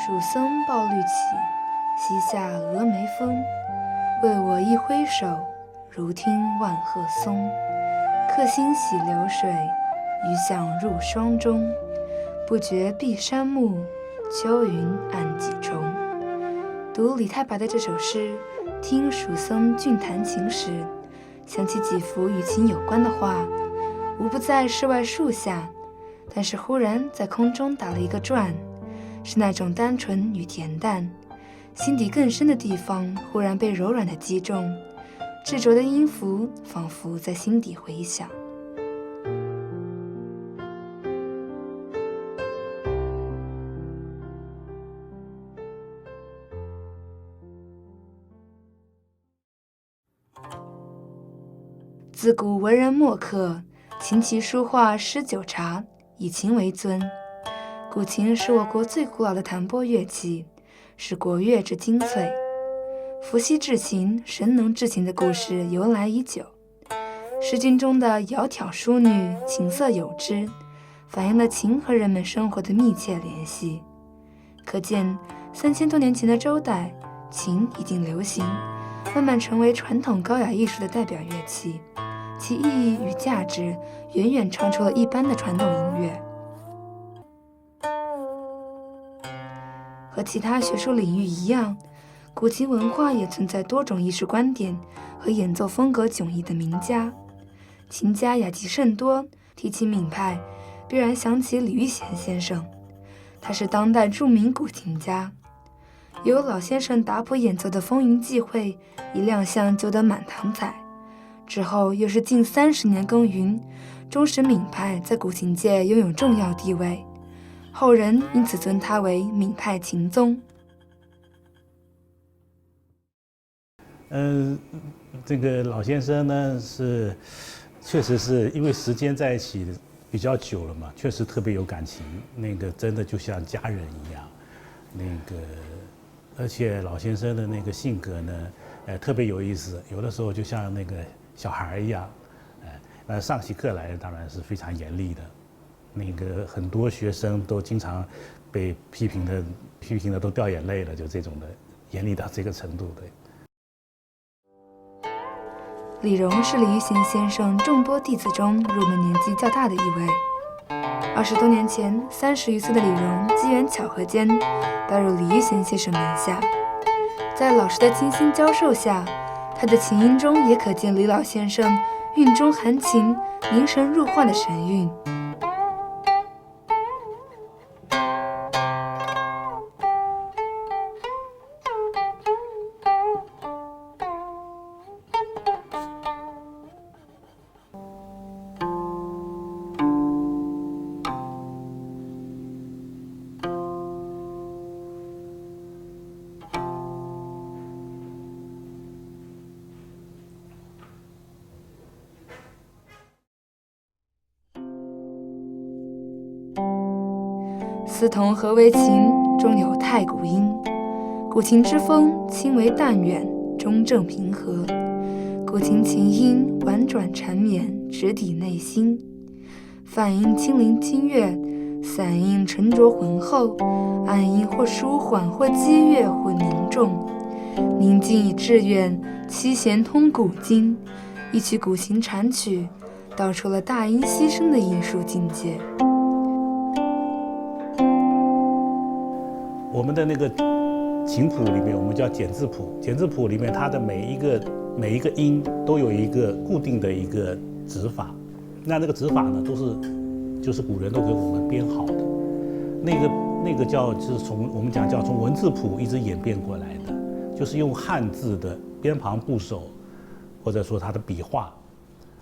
蜀僧抱绿绮，西下峨眉峰。为我一挥手，如听万壑松。客心洗流水，余响入霜中。不觉碧山暮，秋云暗几重。读李太白的这首诗，听蜀僧俊弹琴时，想起几幅与琴有关的画，无不在室外树下，但是忽然在空中打了一个转，是那种单纯与恬淡，心底更深的地方忽然被柔软的击中，执着的音符仿佛在心底回响。自古文人墨客，琴棋书画诗酒茶，以琴为尊。古琴是我国最古老的弹拨乐器，是国乐之精粹。伏羲制琴、神农制琴的故事由来已久。诗经中的窈窕淑女，琴瑟友之，反映了琴和人们生活的密切联系。可见3000多年前的周代，琴已经流行，慢慢成为传统高雅艺术的代表乐器，其意义与价值远远超出了一般的传统音乐。和其他学术领域一样，古琴文化也存在多种艺术观点和演奏风格迥异的名家。琴家雅集甚多，提起闽派，必然想起李玉贤先生，他是当代著名古琴家。由老先生打谱演奏的《风云际会》一亮相就得满堂彩，之后又是近30年耕耘，终使闽派在古琴界拥有重要地位，后人因此尊他为闽派琴宗。这个老先生呢，确实是因为时间在一起比较久了嘛，确实特别有感情，真的就像家人一样。而且老先生的那个性格呢，特别有意思，有的时候就像那个小孩一样，上起课来当然是非常严厉的，很多学生都经常被批评的都掉眼泪了，就这种的严厉到这个程度的。李荣是李玉贤先生众多弟子中入门年纪较大的一位。20多年前，30余岁的李荣机缘巧合间拜入李玉贤先生门下，在老师的精心教授下，他的琴音中也可见李老先生韵中含情、凝神入画的神韵。思同何为琴，中有太古音。古琴之风，轻微淡远，中正平和。古琴琴音婉转缠绵，直抵内心。泛音轻灵清越，散音沉着浑厚，暗音或舒缓，或激越，或凝重。宁静以致远，七弦通古今。一曲古琴禅曲，道出了大音希声的艺术境界。我们的那个琴谱里面，我们叫简字谱，简字谱里面它的每一个音都有一个固定的一个指法，那个指法呢，就是古人都给我们编好的，那个就是我们叫从文字谱一直演变过来的，就是用汉字的边旁部首，或者说它的笔画，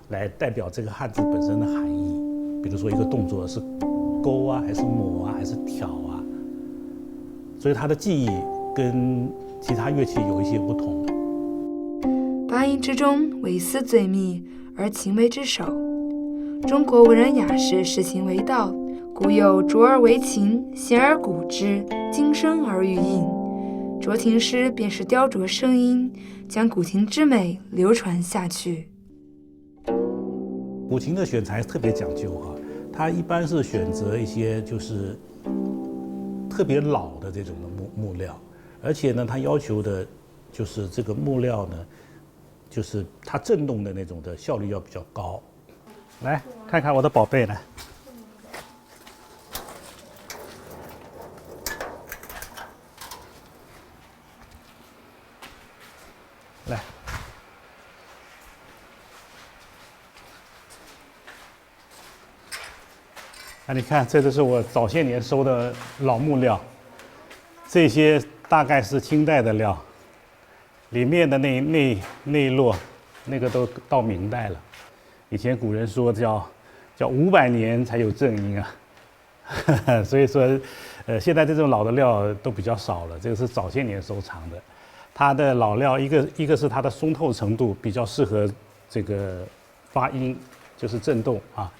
来代表这个汉字本身的含义。比如说一个动作是勾啊，还是抹啊，还是挑啊。所以它的技艺跟其他乐器有一些不同。八音之中，惟丝最密，而琴为之首。中国文人雅士视琴为道，古有卓而为琴，弦而鼓之，精深而寓印。酌琴师便是雕琢声音，将古琴之美流传下去。古琴的选材特别讲究哈，它一般是选择一些就是特特别老的这种的木料，而且呢，它要求的就是这个木料呢，就是它震动的那种的效率要比较高。来看看我的宝贝来。来，你看，这就是我早些年收的老木料，这些大概是清代的料，里面的内络，那个都到明代了。以前古人说叫500年才有正音啊，所以说，现在这种老的料都比较少了，这个是早些年收藏的。它的老料，一个是它的松透程度比较适合这个发音，就是震动啊。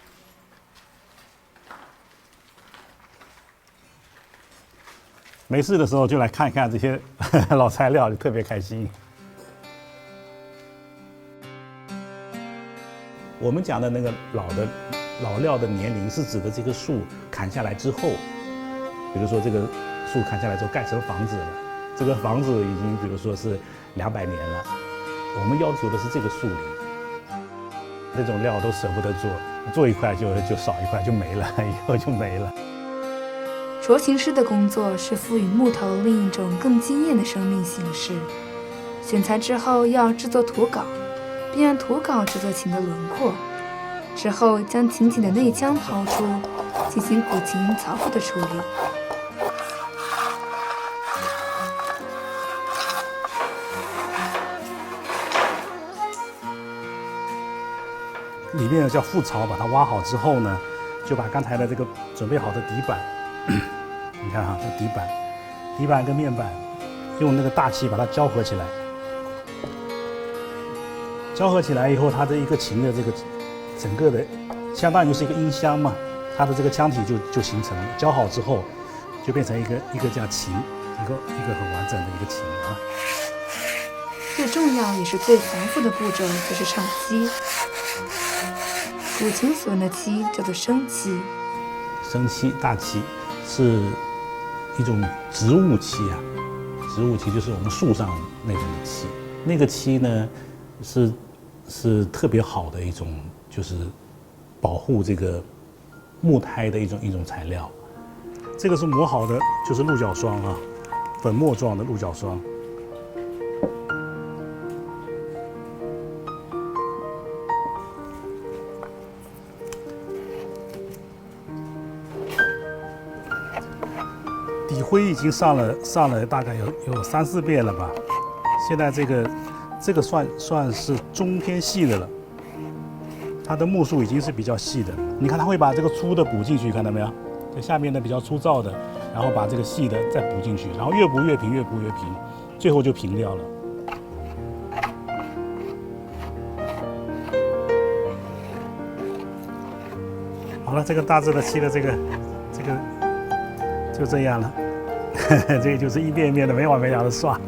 没事的时候就来看一看这些老材料，就特别开心。我们讲的那个老料的年龄，是指的这个树砍下来之后，比如说这个树砍下来之后盖成房子了，这个房子已经比如说是200年了，我们要求的是这个树龄。这种料都舍不得做一块就少一块就没了，以后就没了。琢琴师的工作是赋予木头另一种更惊艳的生命形式。选材之后要制作图稿，并按图稿制作琴的轮廓，之后将琴颈的内腔刨出，进行古琴槽腹的处理。里面叫覆槽，把它挖好之后呢，就把刚才的这个准备好的底板，你看哈，这底板跟面板，用那个大气把它交合起来。交合起来以后，它的一个琴的这个整个的，相当于是一个音箱嘛，它的这个腔体就形成了。交好之后，就变成一个叫琴，一个很完整的一个琴啊。最重要也是最繁复的步骤就是唱漆。古琴所用的漆叫做生漆，生漆、大漆是一种植物漆啊，植物漆就是我们树上那种的漆，那个漆呢是特别好的一种，就是保护这个木胎的一种材料。这个是磨好的，就是鹿角霜啊，粉末状的鹿角霜。底灰已经上了大概有3、4遍了吧，现在这个算是中偏细的了，它的目数已经是比较细的。你看它会把这个粗的补进去，看到没有？这下面的比较粗糙的，然后把这个细的再补进去，然后越补越平，越补越平，最后就平掉了。好了，这个大致的漆的这个就这样了。这个就是一遍一遍的没完没了的刷。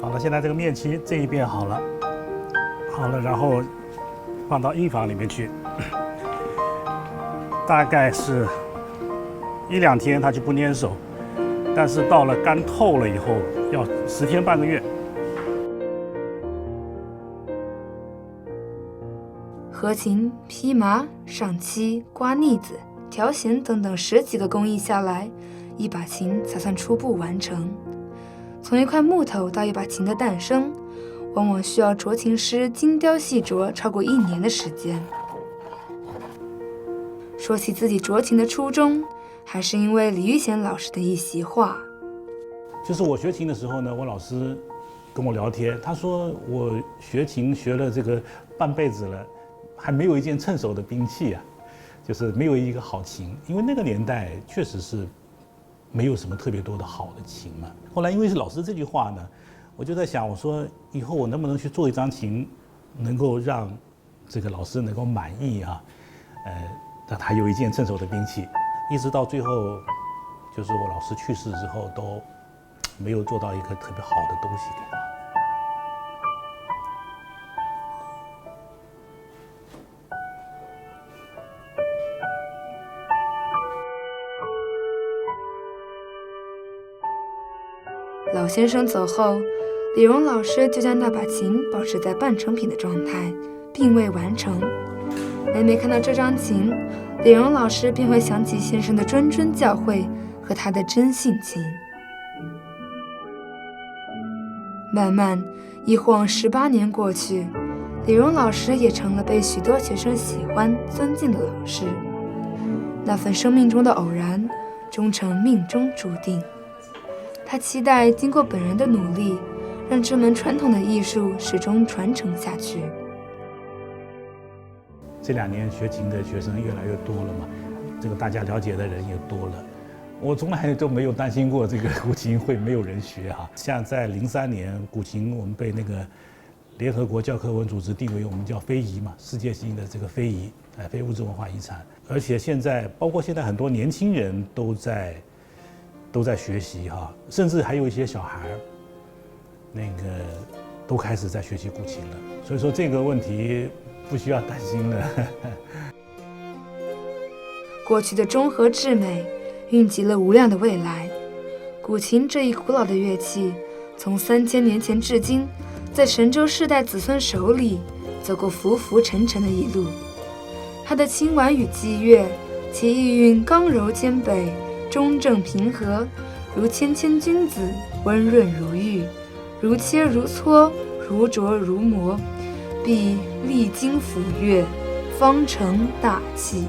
好了，现在这个面漆这一遍好了，然后放到印房里面去，大概是1、2天它就不粘手，但是到了干透了以后要10天半个月。合琴、披麻、上漆、刮腻子、调弦等等10几个工艺下来，一把琴才算初步完成。从一块木头到一把琴的诞生，往往需要琢琴师精雕细琢超过1年的时间。说起自己琢琴的初衷，还是因为李玉贤老师的一席话。就是我学琴的时候呢，我老师跟我聊天，他说我学琴学了这个半辈子了，还没有一件趁手的兵器啊，就是没有一个好琴，因为那个年代确实是没有什么特别多的好的琴嘛。后来因为是老师这句话呢，我就在想，我说以后我能不能去做一张琴，能够让这个老师能够满意啊，让他有一件趁手的兵器。一直到最后，就是我老师去世之后，都没有做到一个特别好的东西给他。先生走后，李荣老师就将那把琴保持在半成品的状态，并未完成。每每看到这张琴，李荣老师便会想起先生的谆谆教诲和他的真性情。慢慢一晃18年过去，李荣老师也成了被许多学生喜欢尊敬的老师。那份生命中的偶然终成命中注定。他期待经过本人的努力，让这门传统的艺术始终传承下去。这2年学琴的学生越来越多了嘛，这个大家了解的人也多了。我从来都没有担心过这个古琴会没有人学哈。像在03年，古琴我们被那个联合国教科文组织定为我们叫非遗嘛，世界性的这个非遗，非物质文化遗产。而且现在包括现在很多年轻人都在学习哈，甚至还有一些小孩那个都开始在学习古琴了。所以说这个问题不需要担心了。过去的中和至美蕴集了无量的未来。古琴这一古老的乐器，从3000年前至今，在神州世代子孙手里走过浮浮沉沉的一路。它的清婉与激越，其意韵刚柔兼备，中正平和，如谦谦君子，温润如玉，如切如磋，如琢如磨，必历经抚阅，方成大器。